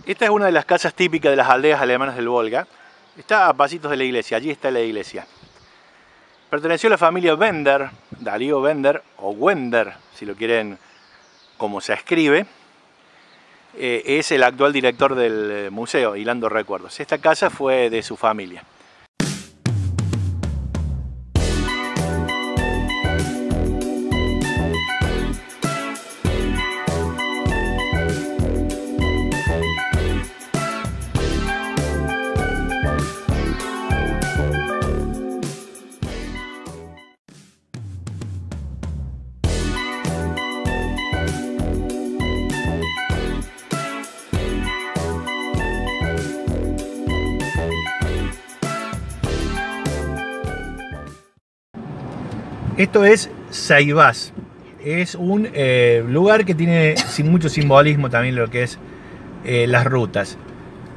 Esta es una de las casas típicas de las aldeas alemanas del Volga. Está a pasitos de la iglesia, allí está la iglesia. Perteneció a la familia Bender, Darío Bender, o Wender, si lo quieren como se escribe. Es el actual director del museo, hilando recuerdos. Esta casa fue de su familia. Esto es Saibás. Es un lugar que tiene mucho simbolismo también lo que es las rutas.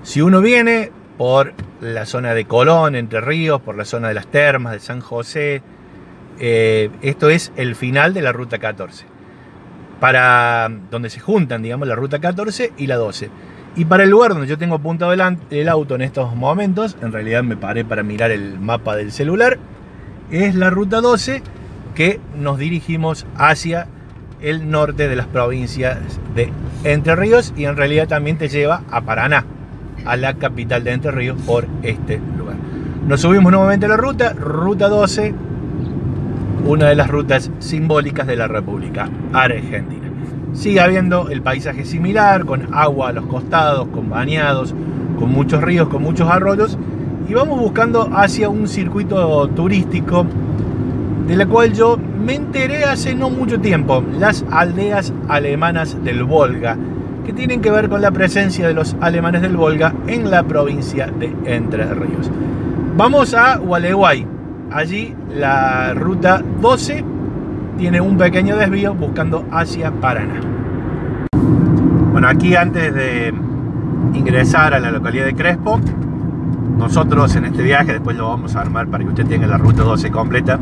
Si uno viene por la zona de Colón, Entre Ríos, por la zona de las Termas, de San José, esto es el final de la ruta 14. Para donde se juntan, digamos, la ruta 14 y la 12. Y para el lugar donde yo tengo apuntado el auto en estos momentos, en realidad me paré para mirar el mapa del celular, es la ruta 12, que nos dirigimos hacia el norte de las provincias de Entre Ríos, y en realidad también te lleva a Paraná, a la capital de Entre Ríos, por este lugar. Nos subimos nuevamente a la ruta 12, una de las rutas simbólicas de la República Argentina. Sigue habiendo el paisaje similar, con agua a los costados, con bañados, con muchos ríos, con muchos arroyos, y vamos buscando hacia un circuito turístico de la cual yo me enteré hace no mucho tiempo, las aldeas alemanas del Volga, que tienen que ver con la presencia de los alemanes del Volga en la provincia de Entre Ríos. Vamos a Gualeguay. Allí la ruta 12 tiene un pequeño desvío buscando hacia Paraná. Bueno, aquí antes de ingresar a la localidad de Crespo, nosotros en este viaje, después lo vamos a armar para que usted tenga la ruta 12 completa,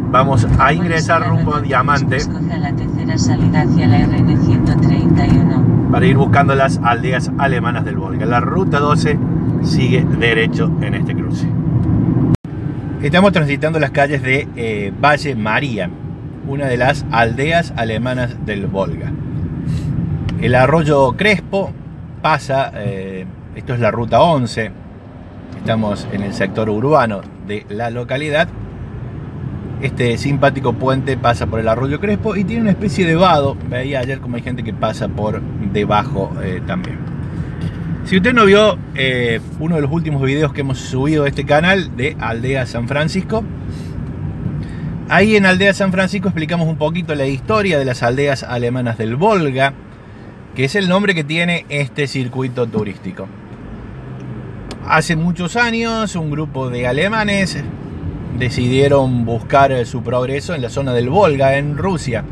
vamos a ingresar rumbo a Diamante la tercera salida hacia la RN 131 para ir buscando las aldeas alemanas del Volga. La ruta 12 sigue derecho en este cruce. Estamos transitando las calles de Valle María, una de las aldeas alemanas del Volga. El arroyo Crespo pasa, esto es la ruta 11, estamos en el sector urbano de la localidad. Este simpático puente pasa por el arroyo Crespo y tiene una especie de vado. Veía ayer como hay gente que pasa por debajo también. Si usted no vio uno de los últimos videos que hemos subido a este canal de Aldea San Francisco, ahí en Aldea San Francisco explicamos un poquito la historia de las aldeas alemanas del Volga, que es el nombre que tiene este circuito turístico. Hace muchos años un grupo de alemanes decidieron buscar su progreso en la zona del Volga, en Rusia.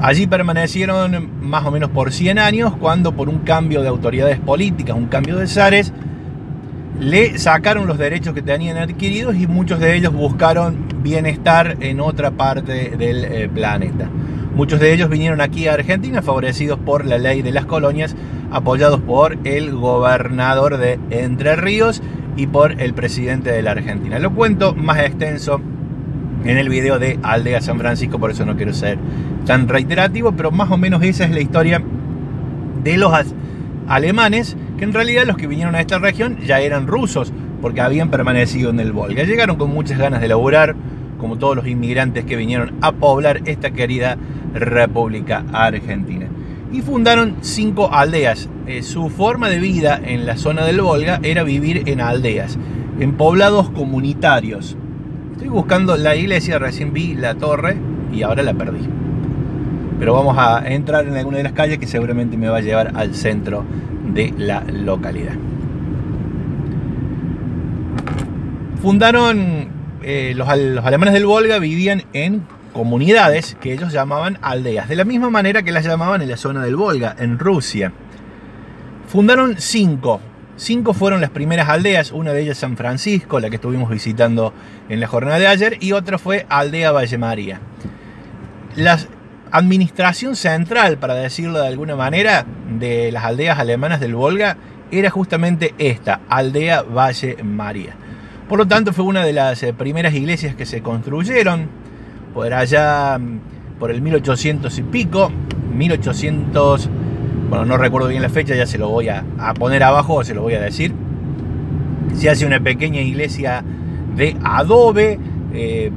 Allí permanecieron más o menos por 100 años, cuando por un cambio de autoridades políticas, un cambio de zares, le sacaron los derechos que tenían adquiridos y muchos de ellos buscaron bienestar en otra parte del planeta. Muchos de ellos vinieron aquí a Argentina favorecidos por la ley de las colonias, apoyados por el gobernador de Entre Ríos y por el presidente de la Argentina. Lo cuento más extenso en el video de Aldea San Francisco, por eso no quiero ser tan reiterativo, pero más o menos esa es la historia de los alemanes, que en realidad los que vinieron a esta región ya eran rusos, porque habían permanecido en el Volga. Llegaron con muchas ganas de laburar, como todos los inmigrantes que vinieron a poblar esta querida República Argentina. Y fundaron 5 aldeas. Su forma de vida en la zona del Volga era vivir en aldeas, en poblados comunitarios. Estoy buscando la iglesia, recién vi la torre y ahora la perdí. Pero vamos a entrar en alguna de las calles que seguramente me va a llevar al centro de la localidad. Fundaron, los alemanes del Volga vivían en comunidades que ellos llamaban aldeas, de la misma manera que las llamaban en la zona del Volga, en Rusia. Fundaron 5. 5 fueron las primeras aldeas, una de ellas San Francisco, la que estuvimos visitando en la jornada de ayer, y otra fue Aldea Valle María. Las administración central, para decirlo de alguna manera, de las aldeas alemanas del Volga era justamente esta, Aldea Valle María. Por lo tanto, fue una de las primeras iglesias que se construyeron por allá, por el 1800 y pico, 1800, bueno, no recuerdo bien la fecha, ya se lo voy a poner abajo, o se lo voy a decir. Se hace una pequeña iglesia de adobe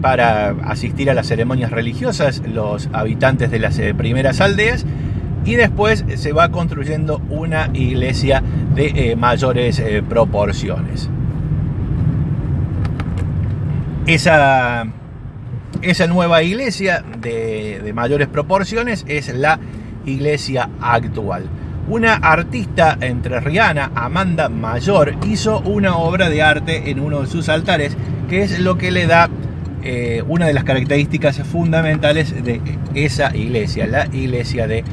para asistir a las ceremonias religiosas, los habitantes de las primeras aldeas, y después se va construyendo una iglesia de mayores proporciones. Esa nueva iglesia de mayores proporciones es la iglesia actual. Una artista entrerriana, Amanda Mayor, hizo una obra de arte en uno de sus altares, que es lo que le da una de las características fundamentales de esa iglesia, la iglesia de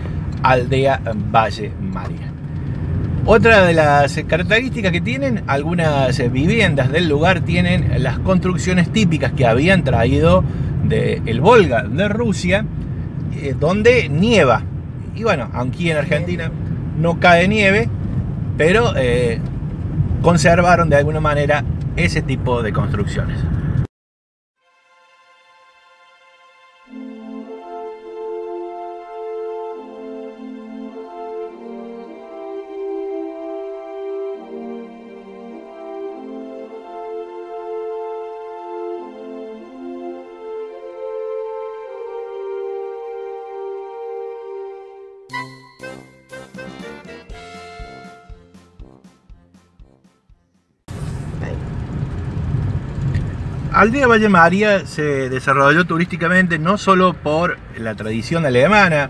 Aldea Valle María. Otra de las características que tienen, algunas viviendas del lugar tienen las construcciones típicas que habían traído del Volga, de Rusia, donde nieva. Y bueno, aquí en Argentina no cae nieve, pero conservaron de alguna manera ese tipo de construcciones. Aldea Valle María se desarrolló turísticamente no solo por la tradición alemana,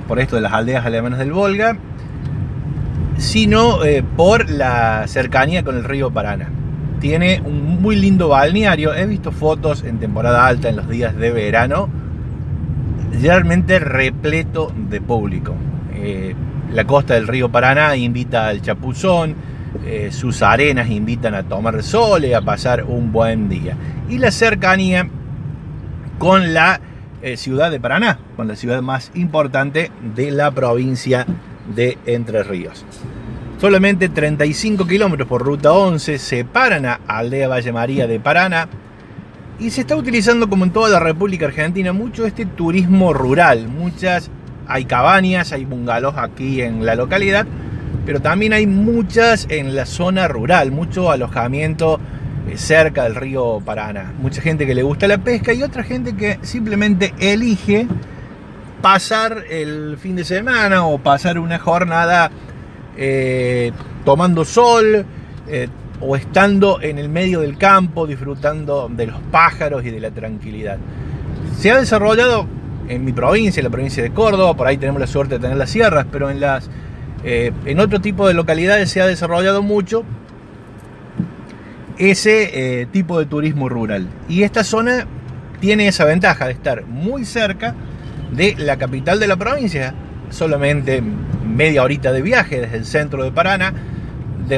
por esto de las aldeas alemanas del Volga, sino por la cercanía con el río Paraná. Tiene un muy lindo balneario. He visto fotos en temporada alta, en los días de verano, realmente repleto de público. La costa del río Paraná invita al chapuzón. Sus arenas invitan a tomar sol y a pasar un buen día. Y la cercanía con la ciudad de Paraná, con la ciudad más importante de la provincia de Entre Ríos. Solamente 35 kilómetros por ruta 11 separan a Aldea Valle María de Paraná, y se está utilizando, como en toda la República Argentina, mucho este turismo rural. Hay cabañas, hay bungalows aquí en la localidad, pero también hay muchas en la zona rural, mucho alojamiento cerca del río Paraná. Mucha gente que le gusta la pesca y otra gente que simplemente elige pasar el fin de semana o pasar una jornada tomando sol o estando en el medio del campo, disfrutando de los pájaros y de la tranquilidad. Se ha desarrollado en mi provincia, en la provincia de Córdoba. Por ahí tenemos la suerte de tener las sierras, pero en otro tipo de localidades se ha desarrollado mucho ese tipo de turismo rural. Y esta zona tiene esa ventaja de estar muy cerca de la capital de la provincia, solamente media horita de viaje desde el centro de Paraná,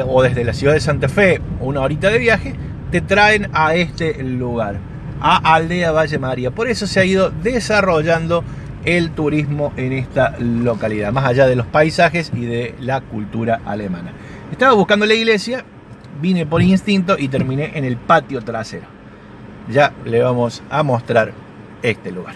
o desde la ciudad de Santa Fe, una horita de viaje, te traen a este lugar, a Aldea Valle María. Por eso se ha ido desarrollando el turismo en esta localidad, más allá de los paisajes y de la cultura alemana. Estaba buscando la iglesia, vine por instinto y terminé en el patio trasero. Ya le vamos a mostrar este lugar.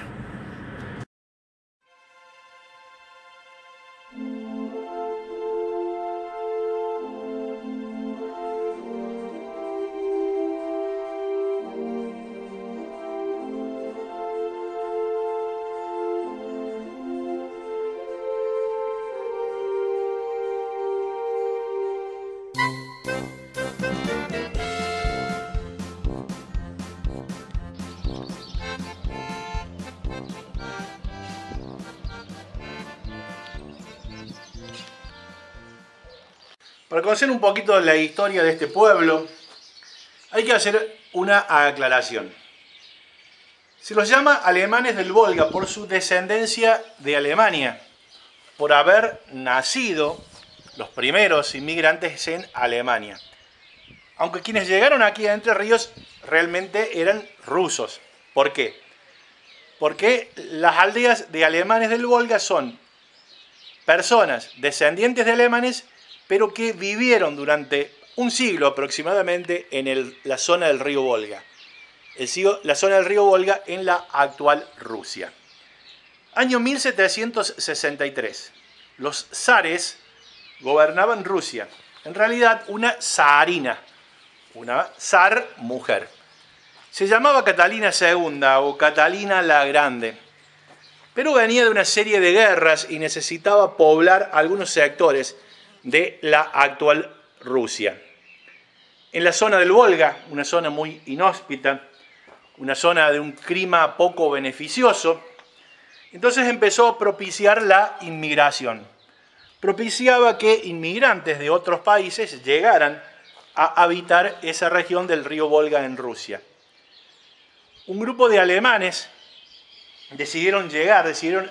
Para conocer un poquito la historia de este pueblo, hay que hacer una aclaración. Se los llama alemanes del Volga por su descendencia de Alemania, por haber nacido los primeros inmigrantes en Alemania. Aunque quienes llegaron aquí a Entre Ríos realmente eran rusos. ¿Por qué? porque las aldeas de alemanes del Volga son personas descendientes de alemanes, pero que vivieron durante un siglo aproximadamente en la zona del río Volga. La zona del río Volga en la actual Rusia. Año 1763. Los zares gobernaban Rusia. En realidad, una zarina, una zar mujer. Se llamaba Catalina II o Catalina la Grande, pero venía de una serie de guerras y necesitaba poblar algunos sectores de la actual Rusia. En la zona del Volga, una zona muy inhóspita, una zona de un clima poco beneficioso, entonces empezó a propiciar la inmigración. Propiciaba que inmigrantes de otros países llegaran a habitar esa región del río Volga en Rusia. Un grupo de alemanes decidieron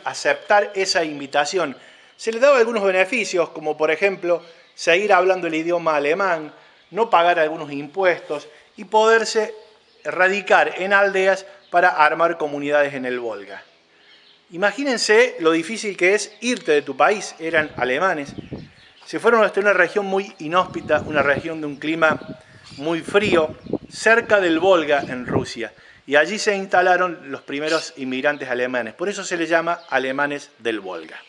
aceptar esa invitación. Se les daba algunos beneficios, como por ejemplo, seguir hablando el idioma alemán, no pagar algunos impuestos y poderse radicar en aldeas para armar comunidades en el Volga. Imagínense lo difícil que es irte de tu país, eran alemanes. Se fueron hasta una región muy inhóspita, una región de un clima muy frío, cerca del Volga en Rusia. Y allí se instalaron los primeros inmigrantes alemanes. Por eso se les llama alemanes del Volga.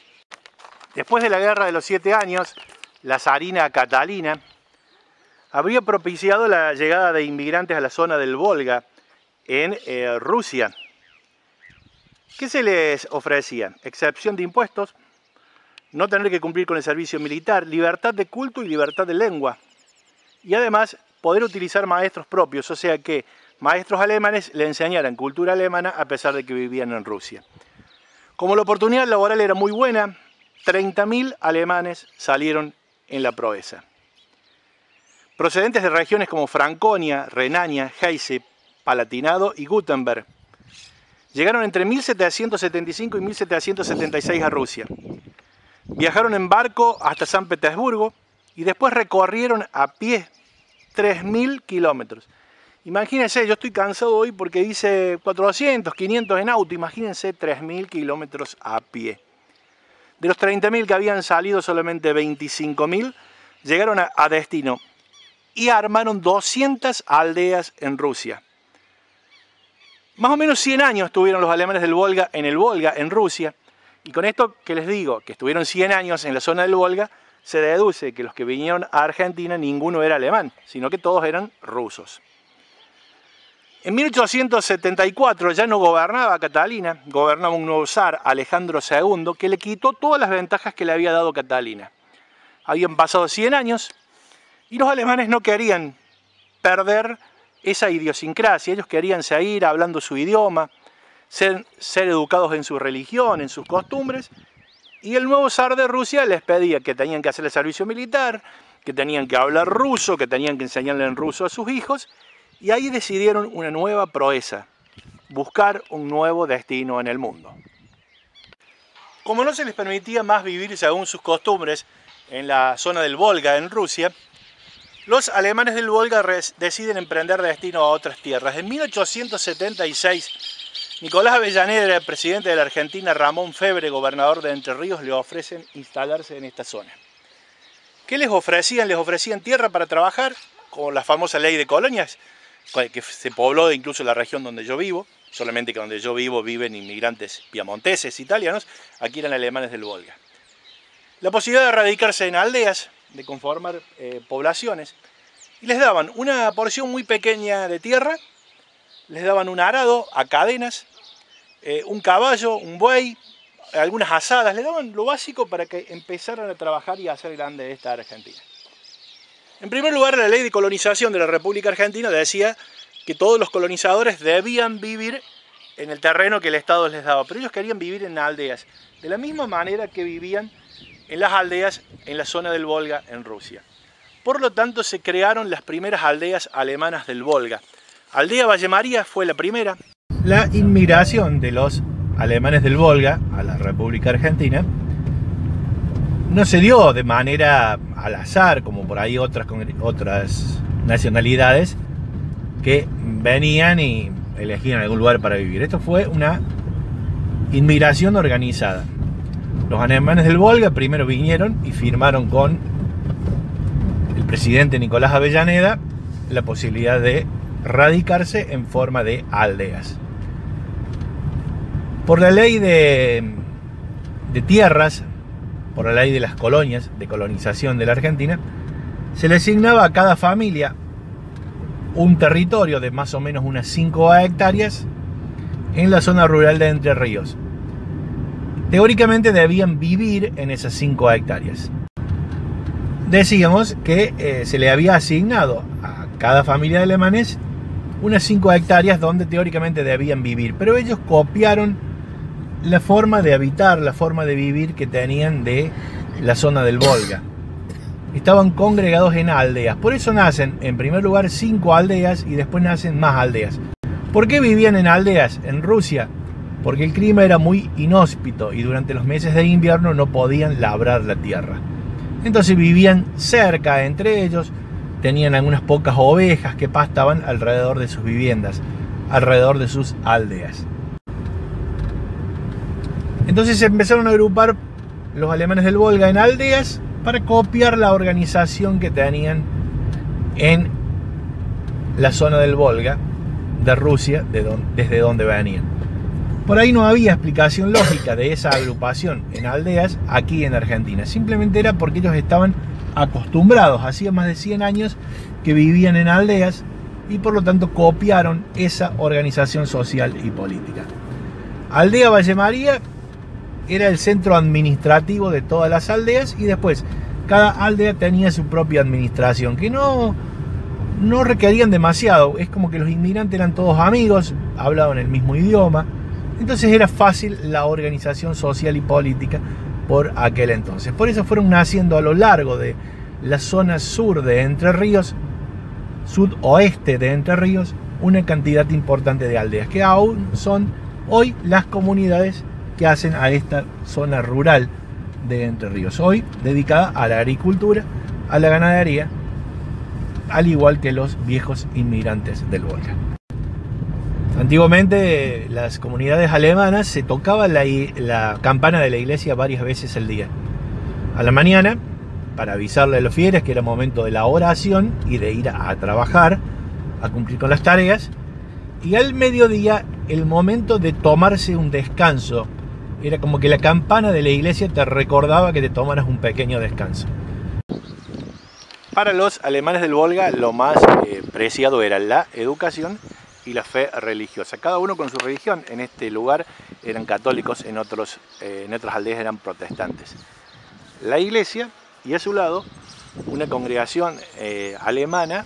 Después de la Guerra de los 7 años, la zarina Catalina habría propiciado la llegada de inmigrantes a la zona del Volga en Rusia. ¿Qué se les ofrecía? Excepción de impuestos, no tener que cumplir con el servicio militar, libertad de culto y libertad de lengua. Y además poder utilizar maestros propios, o sea que maestros alemanes le enseñaran cultura alemana a pesar de que vivían en Rusia. Como la oportunidad laboral era muy buena, 30.000 alemanes salieron en la proeza. Procedentes de regiones como Franconia, Renania, Hesse, Palatinado y Württemberg. Llegaron entre 1775 y 1776 a Rusia. Viajaron en barco hasta San Petersburgo y después recorrieron a pie 3.000 kilómetros. Imagínense, yo estoy cansado hoy porque dice 400, 500 en auto, imagínense 3.000 kilómetros a pie. De los 30.000 que habían salido, solamente 25.000 llegaron a destino y armaron 200 aldeas en Rusia. Más o menos 100 años estuvieron los alemanes del Volga, en Rusia, y con esto que les digo, que estuvieron 100 años en la zona del Volga, se deduce que los que vinieron a Argentina ninguno era alemán, sino que todos eran rusos. En 1874 ya no gobernaba Catalina, gobernaba un nuevo zar, Alejandro II, que le quitó todas las ventajas que le había dado Catalina. Habían pasado 100 años y los alemanes no querían perder esa idiosincrasia, ellos querían seguir hablando su idioma, ser educados en su religión, en sus costumbres, y el nuevo zar de Rusia les pedía que tenían que hacer el servicio militar, que tenían que hablar ruso, que tenían que enseñarle en ruso a sus hijos, y ahí decidieron una nueva proeza, buscar un nuevo destino en el mundo. Como no se les permitía más vivir según sus costumbres en la zona del Volga, en Rusia, los alemanes del Volga deciden emprender destino a otras tierras. En 1876, Nicolás Avellaneda, el presidente de la Argentina, Ramón Febre, gobernador de Entre Ríos, le ofrecen instalarse en esta zona. ¿Qué les ofrecían? Les ofrecían tierra para trabajar, con la famosa ley de colonias, que se pobló incluso la región donde yo vivo, solamente que donde yo vivo viven inmigrantes piamonteses, italianos, aquí eran alemanes del Volga. La posibilidad de radicarse en aldeas, de conformar poblaciones, y les daban una porción muy pequeña de tierra, les daban un arado a cadenas, un caballo, un buey, algunas asadas, les daban lo básico para que empezaran a trabajar y a hacer grande esta Argentina. En primer lugar, la ley de colonización de la República Argentina decía que todos los colonizadores debían vivir en el terreno que el Estado les daba, pero ellos querían vivir en aldeas, de la misma manera que vivían en las aldeas en la zona del Volga en Rusia. Por lo tanto, se crearon las primeras aldeas alemanas del Volga. Aldea Valle María fue la primera. La inmigración de los alemanes del Volga a la República Argentina no se dio de manera al azar, como por ahí otras nacionalidades que venían y elegían algún lugar para vivir. Esto fue una inmigración organizada. Los alemanes del Volga primero vinieron y firmaron con el presidente Nicolás Avellaneda la posibilidad de radicarse en forma de aldeas. Por la ley de tierras, por la ley de las colonias, de colonización de la Argentina, se le asignaba a cada familia un territorio de más o menos unas 5 hectáreas en la zona rural de Entre Ríos. Teóricamente debían vivir en esas 5 hectáreas. Decíamos que se le había asignado a cada familia de alemanes unas 5 hectáreas donde teóricamente debían vivir, pero ellos copiaron la forma de habitar, la forma de vivir que tenían de la zona del Volga. Estaban congregados en aldeas, por eso nacen en primer lugar 5 aldeas y después nacen más aldeas. ¿Por qué vivían en aldeas en Rusia? Porque el clima era muy inhóspito y durante los meses de invierno no podían labrar la tierra. Entonces vivían cerca entre ellos, tenían algunas pocas ovejas que pastaban alrededor de sus viviendas, alrededor de sus aldeas. Entonces se empezaron a agrupar los alemanes del Volga en aldeas para copiar la organización que tenían en la zona del Volga de Rusia, desde donde venían. Por ahí no había explicación lógica de esa agrupación en aldeas aquí en Argentina. Simplemente era porque ellos estaban acostumbrados, hacía más de 100 años que vivían en aldeas y por lo tanto copiaron esa organización social y política. Aldea Valle María era el centro administrativo de todas las aldeas y después cada aldea tenía su propia administración que no requerían demasiado. Es como que los inmigrantes eran todos amigos, hablaban el mismo idioma, entonces era fácil la organización social y política por aquel entonces. Por eso fueron naciendo a lo largo de la zona sur de Entre Ríos, sudoeste de Entre Ríos, una cantidad importante de aldeas que aún son hoy las comunidades que hacen a esta zona rural de Entre Ríos, hoy dedicada a la agricultura, a la ganadería, al igual que los viejos inmigrantes del Volga. Antiguamente las comunidades alemanas se tocaba la campana de la iglesia varias veces al día. A la mañana, para avisarle a los fieles que era momento de la oración y de ir a trabajar, a cumplir con las tareas, y al mediodía el momento de tomarse un descanso. Era como que la campana de la iglesia te recordaba que te tomaras un pequeño descanso. Para los alemanes del Volga lo más preciado era la educación y la fe religiosa. Cada uno con su religión. En este lugar eran católicos, en otras aldeas eran protestantes. La iglesia y a su lado una congregación alemana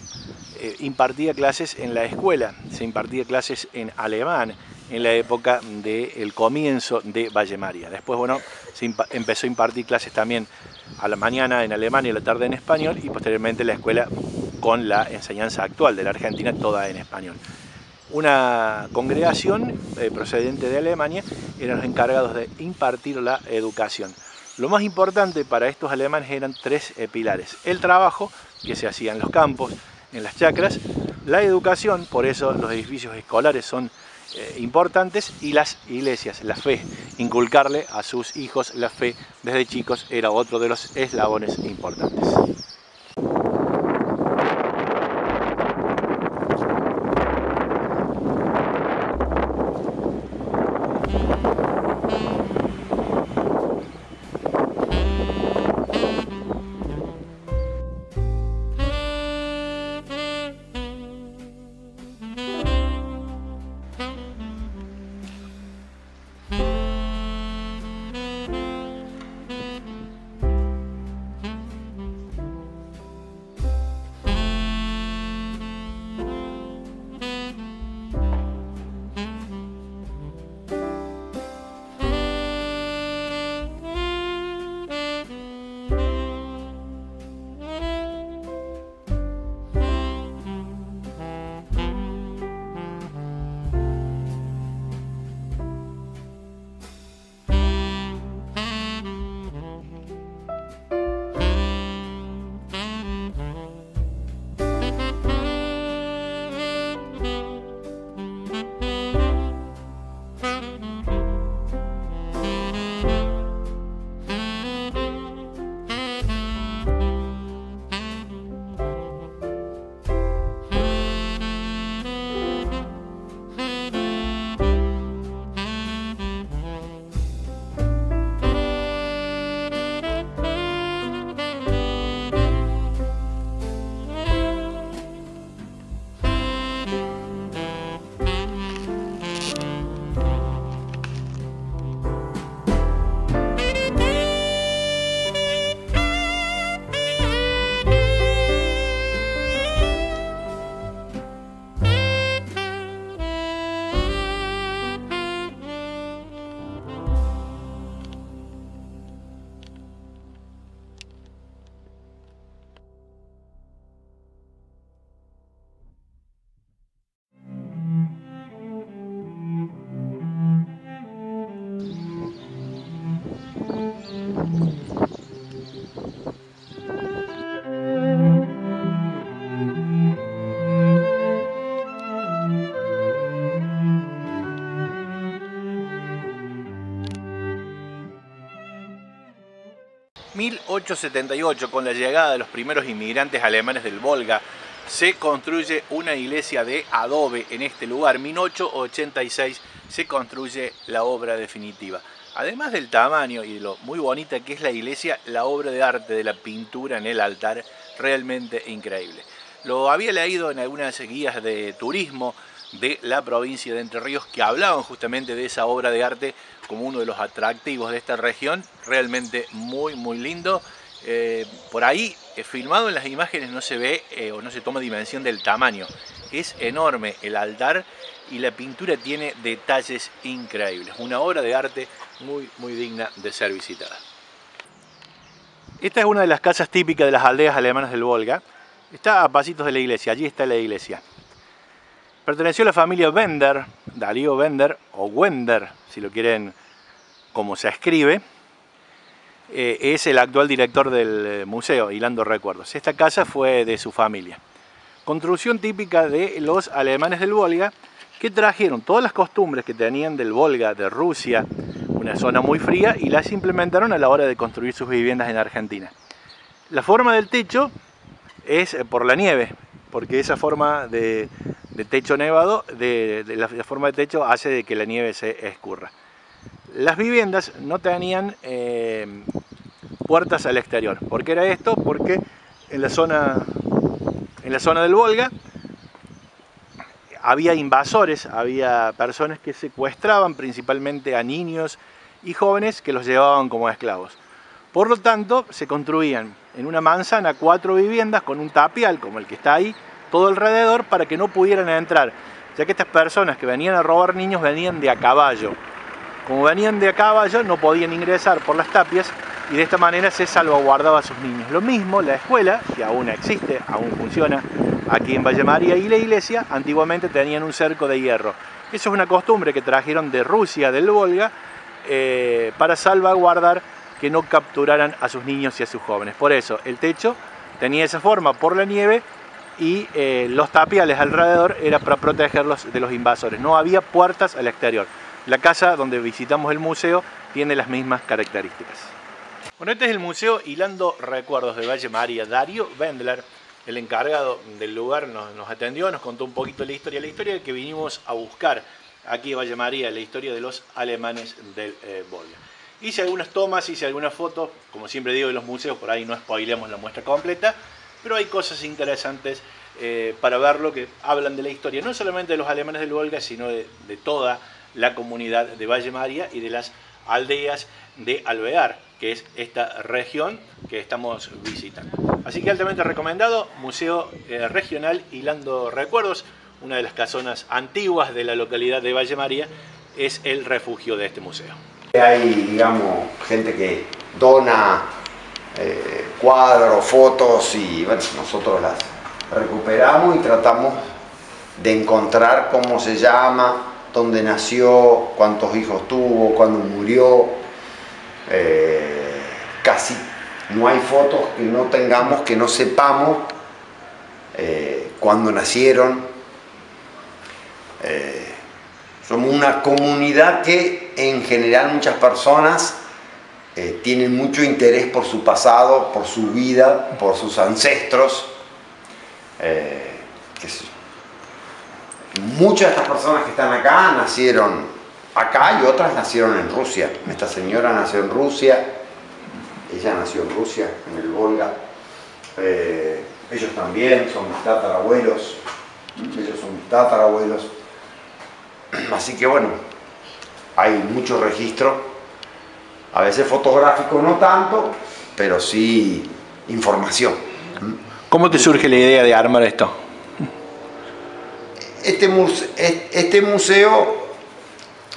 impartía clases en la escuela. Se impartía clases en alemán en la época del comienzo de Valle María. Después, bueno, se empezó a impartir clases también a la mañana en alemán y a la tarde en español, y posteriormente la escuela con la enseñanza actual de la Argentina, toda en español. Una congregación procedente de Alemania eran los encargados de impartir la educación. Lo más importante para estos alemanes eran 3 pilares: el trabajo, que se hacía en los campos, en las chacras; la educación, por eso los edificios escolares son importantes; y las iglesias, la fe. Inculcarle a sus hijos la fe desde chicos era otro de los eslabones importantes. 1878, con la llegada de los primeros inmigrantes alemanes del Volga, se construye una iglesia de adobe en este lugar. 1886 se construye la obra definitiva. Además del tamaño y de lo muy bonita que es la iglesia, la obra de arte de la pintura en el altar, realmente increíble. Lo había leído en algunas guías de turismo de la provincia de Entre Ríos que hablaban justamente de esa obra de arte como uno de los atractivos de esta región. Realmente muy lindo. Por ahí, filmado en las imágenes, no se ve o no se toma dimensión del tamaño. Es enorme el altar y la pintura tiene detalles increíbles. Una obra de arte muy digna de ser visitada. Esta es una de las casas típicas de las aldeas alemanas del Volga. Está a pasitos de la iglesia, allí está la iglesia. Perteneció a la familia Bender, Darío Bender, o Wender, si lo quieren como se escribe. Es el actual director del museo, hilando recuerdos. Esta casa fue de su familia. Construcción típica de los alemanes del Volga, que trajeron todas las costumbres que tenían del Volga, de Rusia, una zona muy fría, y las implementaron a la hora de construir sus viviendas en Argentina. La forma del techo es por la nieve, porque esa forma de techo nevado, la forma de techo hace de que la nieve se escurra. Las viviendas no tenían puertas al exterior. ¿Por qué era esto? Porque en la zona del Volga había invasores, había personas que secuestraban principalmente a niños y jóvenes que los llevaban como esclavos. Por lo tanto, se construían en una manzana 4 viviendas con un tapial como el que está ahí, todo alrededor, para que no pudieran entrar, ya que estas personas que venían a robar niños venían de a caballo. Como venían de a caballo, no podían ingresar por las tapias y de esta manera se salvaguardaba a sus niños. Lo mismo la escuela, que aún existe, aún funciona aquí en Valle María, y la iglesia antiguamente tenían un cerco de hierro. Eso es una costumbre que trajeron de Rusia, del Volga, para salvaguardar que no capturaran a sus niños y a sus jóvenes. Por eso el techo tenía esa forma por la nieve y los tapiales alrededor era para protegerlos de los invasores. No había puertas al exterior. La casa donde visitamos el museo tiene las mismas características. Bueno, este es el museo Hilando Recuerdos de Valle María. Darío Bender, el encargado del lugar, nos atendió, nos contó un poquito la historia que vinimos a buscar aquí en Valle María, la historia de los alemanes del Volga. Hice algunas tomas, hice algunas fotos, como siempre digo de los museos, por ahí no spoileamos la muestra completa, pero hay cosas interesantes para verlo que hablan de la historia, no solamente de los alemanes del Volga, sino de toda la comunidad de Valle María y de las aldeas de Alvear, que es esta región que estamos visitando. Así que altamente recomendado, Museo Regional Hilando Recuerdos, una de las casonas antiguas de la localidad de Valle María, es el refugio de este museo. Hay, digamos, gente que dona cuadros, fotos y bueno, nosotros las recuperamos y tratamos de encontrar cómo se llama, dónde nació, cuántos hijos tuvo, cuándo murió. Casi no hay fotos que no tengamos, que no sepamos cuándo nacieron. Somos una comunidad que en general muchas personas tienen mucho interés por su pasado, por su vida, por sus ancestros. Muchas de estas personas que están acá nacieron acá y otras nacieron en Rusia. Esta señora nació en Rusia, ella nació en Rusia, en el Volga. Ellos también son mis tatarabuelos, Así que bueno, hay mucho registro, a veces fotográfico no tanto, pero sí información. ¿Cómo te surge la idea de armar esto? Este museo,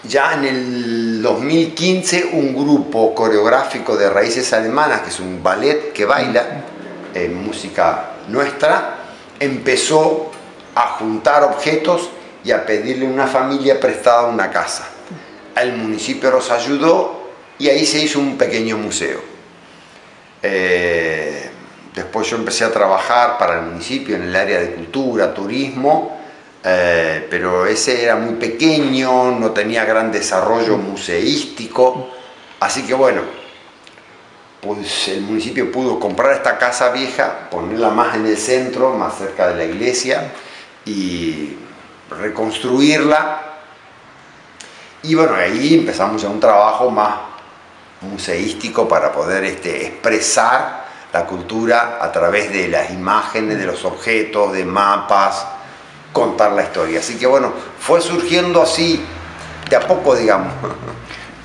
ya en el 2015, un grupo coreográfico de raíces alemanas, que es un ballet que baila música nuestra, empezó a juntar objetos y a pedirle a una familia prestada una casa. El municipio los ayudó y ahí se hizo un pequeño museo. Después yo empecé a trabajar para el municipio en el área de cultura, turismo, pero ese era muy pequeño, no tenía gran desarrollo museístico, así que bueno, pues el municipio pudo comprar esta casa vieja, ponerla más en el centro, más cerca de la iglesia, y reconstruirla. Y bueno, ahí empezamos ya un trabajo más museístico para poder expresar la cultura a través de las imágenes, de los objetos, de mapas, contar la historia. Así que bueno, fue surgiendo así, de a poco, digamos.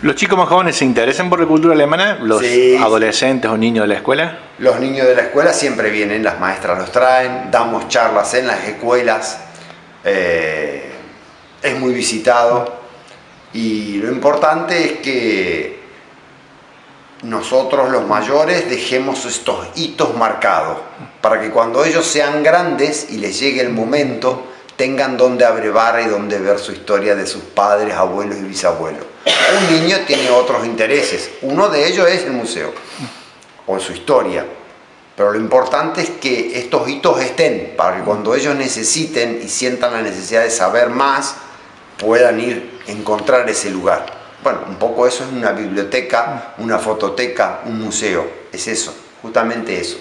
¿Los chicos más jóvenes se interesan por la cultura alemana? ¿Los Sí, adolescentes o niños de la escuela? Los niños de la escuela siempre vienen, las maestras los traen, damos charlas en las escuelas, es muy visitado, y lo importante es que nosotros los mayores dejemos estos hitos marcados para que cuando ellos sean grandes y les llegue el momento tengan donde abrevar y donde ver su historia de sus padres, abuelos y bisabuelos. Un niño tiene otros intereses, uno de ellos es el museo o su historia, pero lo importante es que estos hitos estén para que cuando ellos necesiten y sientan la necesidad de saber más puedan ir a encontrar ese lugar. Bueno, un poco eso es una biblioteca, una fototeca, un museo, es eso, justamente eso.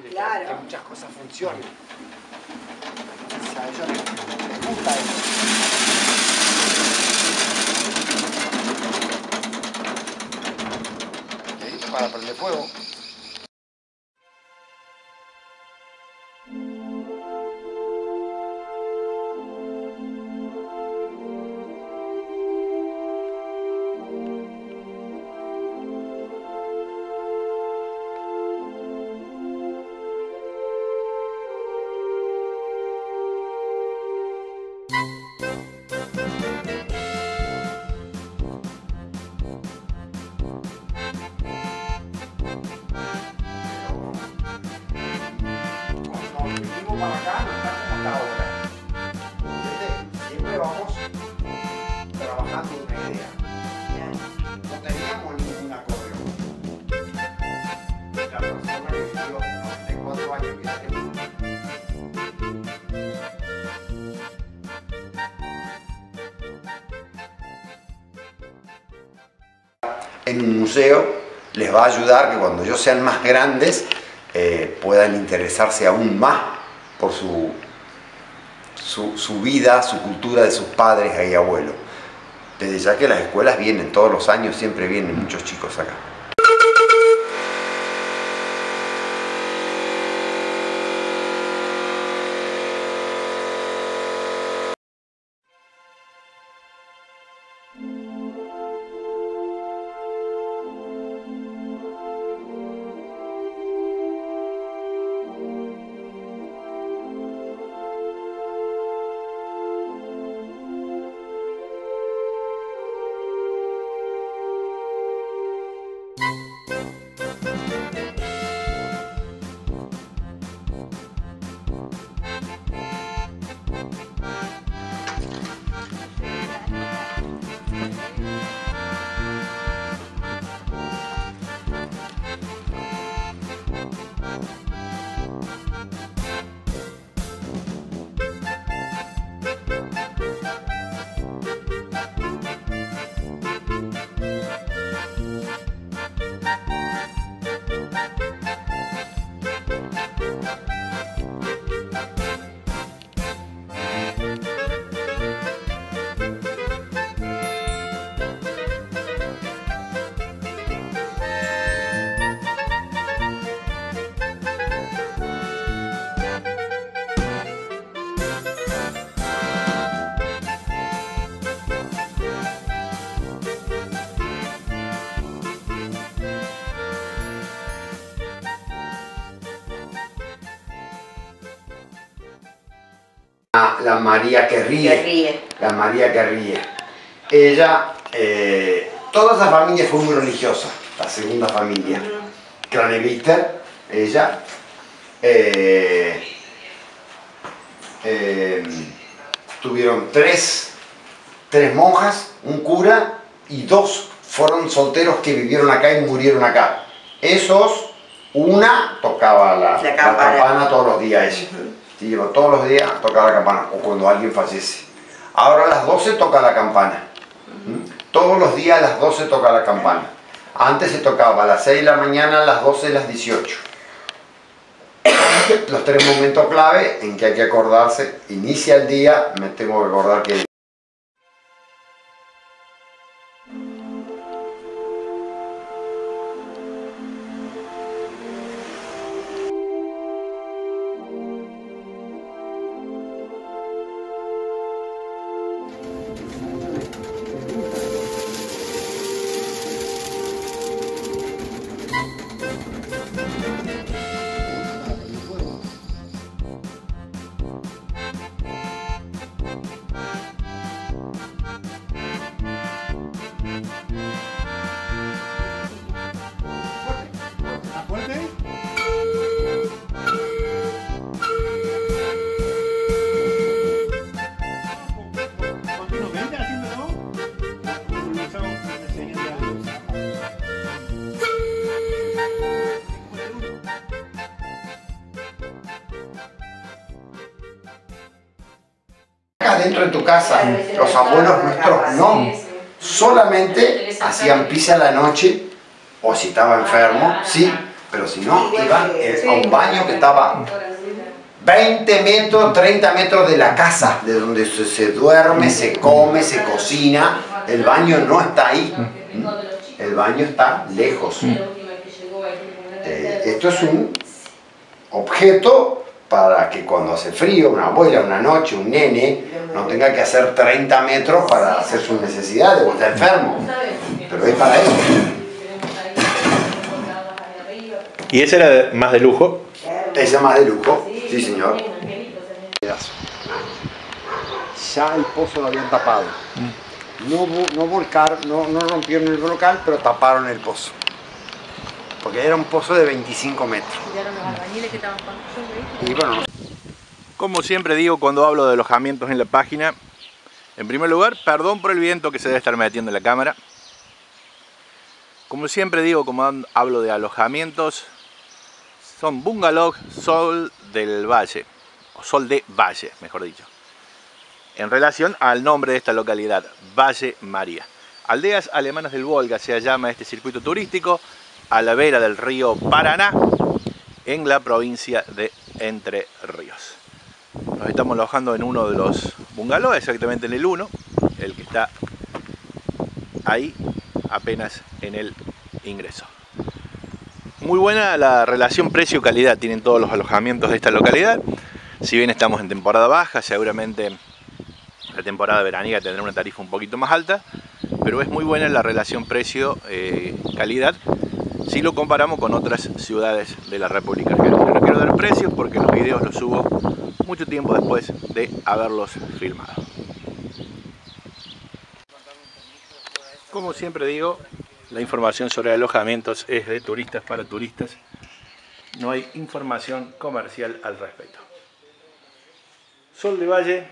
Claro. Que muchas cosas funcionen. O sea, a ellos les gusta eso. ¿Sí? Para prender fuego. Para acá no está como hasta ahora. ¿Entiendes? Siempre vamos trabajando una idea. No teníamos ninguna coreografía. La persona que vivió 94 años que era en un museo les va a ayudar que cuando ellos sean más grandes puedan interesarse aún más por su vida, su cultura de sus padres y abuelos. Desde ya que las escuelas vienen todos los años, siempre vienen muchos chicos acá. La María que ríe. La María que ríe. Ella, toda esa familia fue muy religiosa, la segunda familia. Craneviter, ella, tuvieron tres monjas, un cura y dos fueron solteros que vivieron acá y murieron acá. Esos, una tocaba la campana todos los días ella. Sí, todos los días toca la campana, o cuando alguien fallece. Ahora a las 12 toca la campana. Todos los días a las 12 toca la campana. Antes se tocaba a las 6 de la mañana, a las 12 y a las 18. Los 3 momentos clave en que hay que acordarse. Inicia el día, me tengo que acordar que dentro de tu casa, los abuelos nuestros no, solamente hacían pis a la noche, o si estaba enfermo, sí, pero si no, iban a un baño que estaba 20 metros, 30 metros de la casa, de donde se duerme, se come, se cocina. El baño no está ahí, el baño está lejos. Esto es un objeto para que cuando hace frío, una abuela, una noche, un nene, no tenga que hacer 30 metros para hacer sus necesidades o está enfermo. Pero es para eso. ¿Y ese era más de lujo? Ese es más de lujo, sí señor. Ya el pozo lo habían tapado. No volcaron, no rompieron el brocal, pero taparon el pozo. Porque era un pozo de 25 metros. Y bueno, como siempre digo cuando hablo de alojamientos en la página, en primer lugar, perdón por el viento que se debe estar metiendo en la cámara. Como siempre digo, como hablo de alojamientos, son bungalows Sol del Valle, o Sol de Valle, mejor dicho, en relación al nombre de esta localidad, Valle María. Aldeas Alemanas del Volga se llama este circuito turístico, a la vera del río Paraná, en la provincia de Entre Ríos. Nos estamos alojando en uno de los bungalows, exactamente en el 1, el que está ahí apenas en el ingreso. Muy buena la relación precio-calidad tienen todos los alojamientos de esta localidad. Si bien estamos en temporada baja, seguramente la temporada veraniega tendrá una tarifa un poquito más alta, pero es muy buena la relación precio-calidad si lo comparamos con otras ciudades de la República Argentina. No quiero dar precios porque los videos los subo mucho tiempo después de haberlos filmado. Como siempre digo, la información sobre alojamientos es de turistas para turistas. No hay información comercial al respecto. Sol de Valle,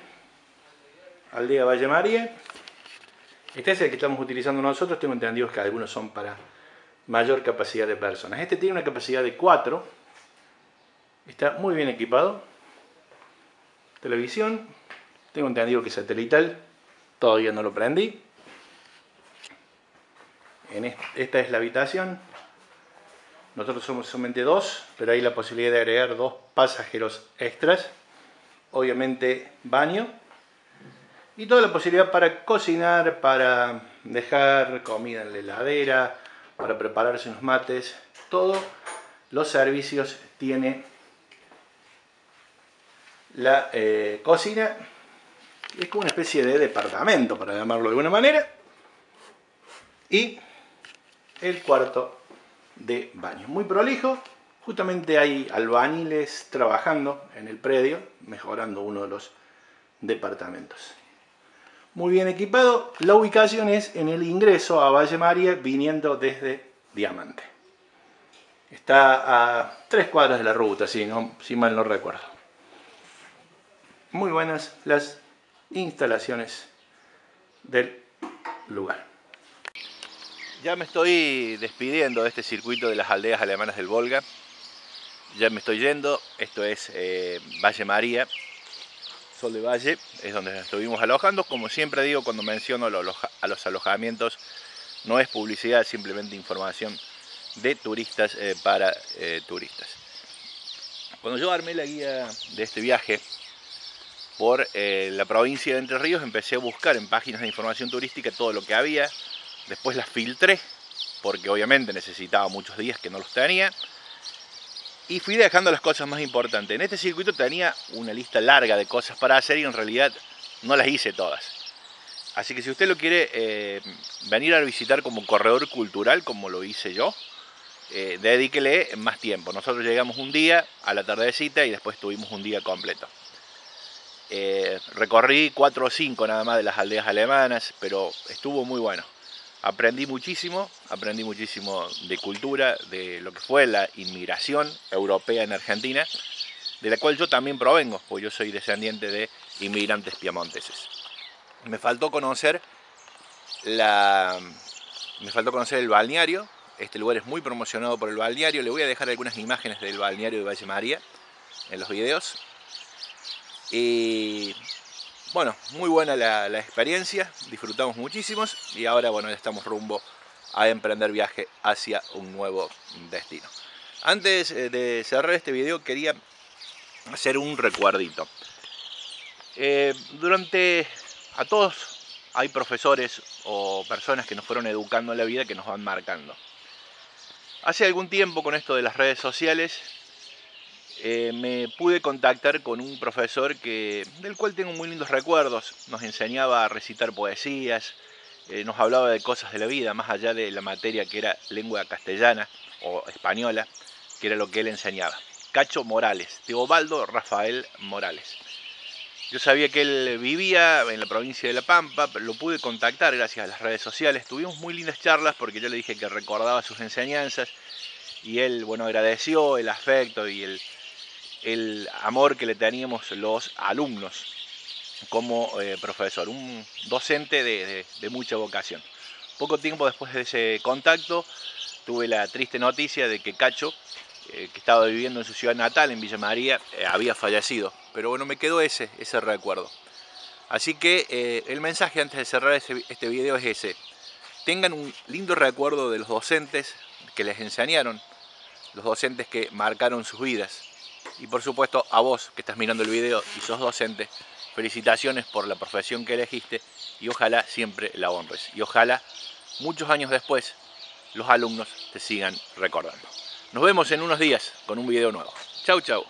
Aldea Valle María. Este es el que estamos utilizando nosotros. Tengo entendido que algunos son para mayor capacidad de personas. Este tiene una capacidad de 4. Está muy bien equipado. Televisión. Tengo entendido que es satelital. Todavía no lo prendí. Esta es la habitación. Nosotros somos solamente 2, pero hay la posibilidad de agregar 2 pasajeros extras. Obviamente baño. Y toda la posibilidad para cocinar, para dejar comida en la heladera, para prepararse unos mates. Todos los servicios tiene la cocina. Es como una especie de departamento, para llamarlo de alguna manera. Y el cuarto de baño. Muy prolijo. Justamente hay albañiles trabajando en el predio, mejorando uno de los departamentos. Muy bien equipado. La ubicación es en el ingreso a Valle María, viniendo desde Diamante. Está a 3 cuadras de la ruta, si mal no recuerdo. Muy buenas las instalaciones del lugar. Ya me estoy despidiendo de este circuito de las aldeas alemanas del Volga. Ya me estoy yendo. Esto es Valle María, Sol de Valle, es donde nos estuvimos alojando. Como siempre digo cuando menciono a los alojamientos, no es publicidad, es simplemente información de turistas para turistas. Cuando yo armé la guía de este viaje por la provincia de Entre Ríos, empecé a buscar en páginas de información turística todo lo que había. Después las filtré, porque obviamente necesitaba muchos días que no los tenía. Y fui dejando las cosas más importantes. En este circuito tenía una lista larga de cosas para hacer y en realidad no las hice todas. Así que si usted lo quiere venir a visitar como corredor cultural, como lo hice yo, dedíquele más tiempo. Nosotros llegamos un día a la tardecita y después tuvimos un día completo. Recorrí 4 o 5 nada más de las aldeas alemanas, pero estuvo muy bueno. Aprendí muchísimo de cultura, de lo que fue la inmigración europea en Argentina, de la cual yo también provengo, pues yo soy descendiente de inmigrantes piamonteses. Me faltó conocer el balneario. Este lugar es muy promocionado por el balneario. Le voy a dejar algunas imágenes del balneario de Valle María en los videos. Y bueno, muy buena la experiencia, disfrutamos muchísimos y ahora bueno, ya estamos rumbo a emprender viaje hacia un nuevo destino. Antes de cerrar este video quería hacer un recuerdito. A todos hay profesores o personas que nos fueron educando en la vida que nos van marcando. Hace algún tiempo con esto de las redes sociales me pude contactar con un profesor del cual tengo muy lindos recuerdos. Nos enseñaba a recitar poesías, nos hablaba de cosas de la vida, más allá de la materia que era lengua castellana o española, que era lo que él enseñaba. Cacho Morales, Teobaldo Rafael Morales. Yo sabía que él vivía en la provincia de La Pampa, pero lo pude contactar gracias a las redes sociales. Tuvimos muy lindas charlas porque yo le dije que recordaba sus enseñanzas y él, bueno, agradeció el afecto y el amor que le teníamos los alumnos como profesor, un docente de mucha vocación. Poco tiempo después de ese contacto tuve la triste noticia de que Cacho, que estaba viviendo en su ciudad natal, en Villa María, había fallecido. Pero bueno, me quedó ese recuerdo. Así que el mensaje antes de cerrar este video es ese. Tengan un lindo recuerdo de los docentes que les enseñaron, los docentes que marcaron sus vidas. Y por supuesto a vos que estás mirando el video y sos docente, felicitaciones por la profesión que elegiste y ojalá siempre la honres. Y ojalá muchos años después los alumnos te sigan recordando. Nos vemos en unos días con un video nuevo. Chau, chau.